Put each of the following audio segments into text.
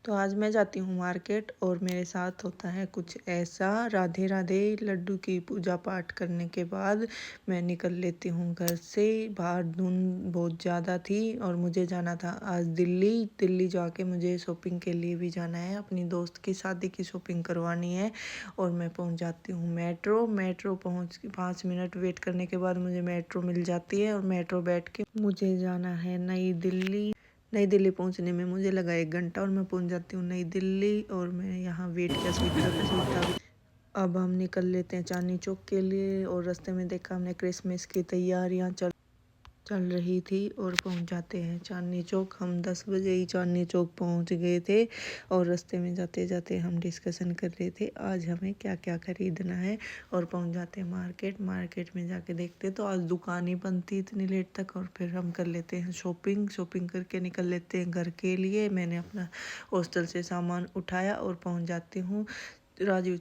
तो आज मैं जाती हूँ मार्केट और मेरे साथ होता है कुछ ऐसा। राधे राधे लड्डू की पूजा पाठ करने के बाद मैं निकल लेती हूँ घर से। बाहर धुंध बहुत ज़्यादा थी और मुझे जाना था आज दिल्ली जाके मुझे शॉपिंग के लिए भी जाना है। अपनी दोस्त की शादी की शॉपिंग करवानी है और मैं पहुँच जाती हूँ मेट्रो पहुँच 5 मिनट वेट करने के बाद मुझे मेट्रो मिल जाती है और मेट्रो बैठ के मुझे जाना है नई दिल्ली पहुंचने में मुझे लगा 1 घंटा और मैं पहुंच जाती हूँ नई दिल्ली। और मैं यहाँ वेट किया सुविधा पे सुविधा भी। अब हम निकल लेते हैं चांदनी चौक के लिए और रास्ते में देखा हमने क्रिसमस की तैयारियां चल रही थी और पहुंच जाते हैं चांदनी चौक। हम 10 बजे ही चांदनी चौक पहुंच गए थे और रास्ते में जाते जाते हम डिस्कशन कर रहे थे आज हमें क्या क्या खरीदना है। और पहुंच जाते हैं मार्केट में जाके देखते तो आज दुकान ही बंद थी इतनी लेट तक। और फिर हम कर लेते हैं शॉपिंग करके निकल लेते हैं घर के लिए। मैंने अपना हॉस्टल से सामान उठाया और पहुँच जाती हूँ राजीव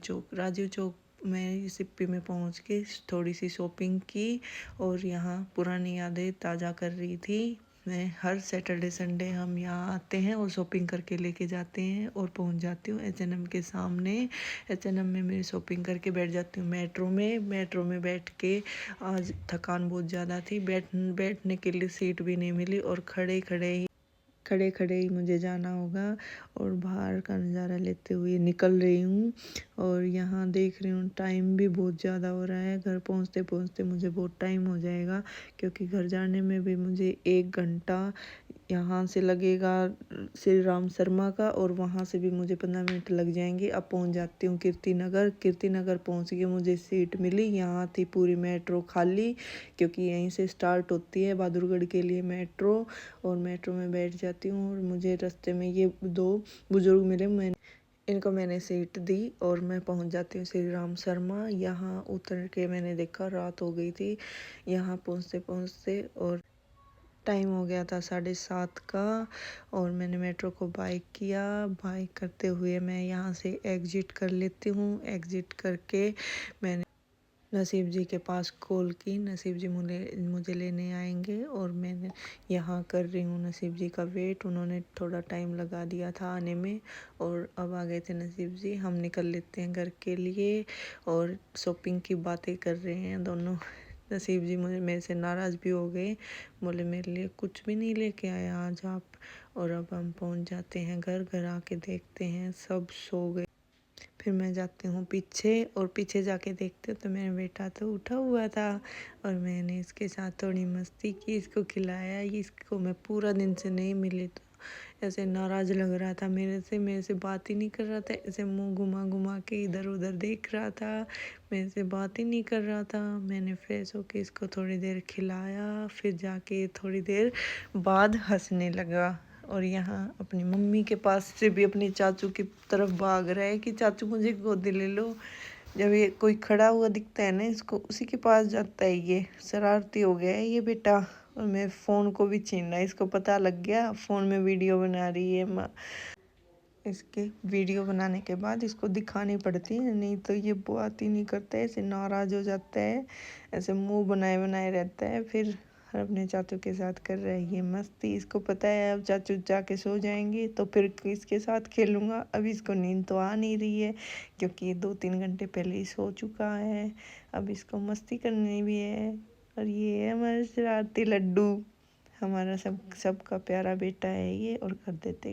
चौक में सिप्पी में पहुंच के थोड़ी सी शॉपिंग की और यहाँ पुरानी यादें ताज़ा कर रही थी। मैं हर सैटरडे संडे हम यहाँ आते हैं और शॉपिंग करके लेके जाते हैं और पहुँच जाती हूँ H&M के सामने। H&M में मेरी शॉपिंग करके बैठ जाती हूँ मेट्रो में बैठ के। आज थकान बहुत ज़्यादा थी, बैठने के लिए सीट भी नहीं मिली और खड़े ही मुझे जाना होगा। और बाहर का नज़ारा लेते हुए निकल रही हूँ और यहाँ देख रही हूँ टाइम भी बहुत ज़्यादा हो रहा है। घर पहुँचते मुझे बहुत टाइम हो जाएगा क्योंकि घर जाने में भी मुझे 1 घंटा यहाँ से लगेगा श्री राम शर्मा का और वहाँ से भी मुझे 15 मिनट लग जाएंगे। अब पहुँच जाती हूँ कीर्तिनगर पहुँच के मुझे सीट मिली। यहाँ थी पूरी मेट्रो खाली क्योंकि यहीं से स्टार्ट होती है बहादुरगढ़ के लिए मेट्रो। और मेट्रो में बैठ जाती हूँ और मुझे रास्ते में ये 2 बुजुर्ग मिले, इनको मैंने सीट दी और मैं पहुंच जाती हूँ श्री राम शर्मा। यहाँ उतर के मैंने देखा रात हो गई थी यहाँ पहुँचते और टाइम हो गया था 7:30 का। और मैंने मेट्रो को बाइक करते हुए मैं यहाँ से एग्जिट कर लेती हूँ। एग्जिट करके मैंने नसीब जी के पास कॉल की, नसीब जी मुझे लेने आएंगे और मैं यहाँ कर रही हूँ नसीब जी का वेट। उन्होंने थोड़ा टाइम लगा दिया था आने में और अब आ गए थे नसीब जी। हम निकल लेते हैं घर के लिए और शॉपिंग की बातें कर रहे हैं दोनों। नसीब जी मेरे से नाराज़ भी हो गए, बोले मेरे लिए कुछ भी नहीं लेके आया आज आप। और अब हम पहुँच जाते हैं घर आके देखते हैं सब सो गए। फिर मैं जाती हूँ पीछे जाके देखते तो मेरा बेटा तो उठा हुआ था और मैंने इसके साथ थोड़ी मस्ती की, इसको खिलाया। इसको मैं पूरा दिन से नहीं मिली तो ऐसे नाराज़ लग रहा था मेरे से बात ही नहीं कर रहा था। ऐसे मुंह घुमा के इधर उधर देख रहा था, मेरे से बात ही नहीं कर रहा था। मैंने फ्रेश होके इसको थोड़ी देर खिलाया फिर जाके थोड़ी देर बाद हंसने लगा। और यहाँ अपनी मम्मी के पास से भी अपने चाचू की तरफ भाग रहा है कि चाचू मुझे गोदी ले लो। जब ये कोई खड़ा हुआ दिखता है ना इसको उसी के पास जाता है। ये शरारती हो गया है ये बेटा। और मैं फ़ोन को भी छीन रहा है, इसको पता लग गया फ़ोन में वीडियो बना रही है माँ। इसके वीडियो बनाने के बाद इसको दिखानी पड़ती है, नहीं तो ये बात ही नहीं करता है, ऐसे नाराज़ हो जाता है, ऐसे मुंह बनाए रहता है। फिर अपने चाचू के साथ कर रहा है ये मस्ती। इसको पता है अब चाचू जाके सो जाएंगे तो फिर इसके साथ खेलूँगा। अब इसको नींद तो आ नहीं रही है क्योंकि ये 2-3 घंटे पहले ही सो चुका है। अब इसको मस्ती करनी भी है। और ये है हमारा शरारती लड्डू, हमारा सबका प्यारा बेटा है ये। और कर देते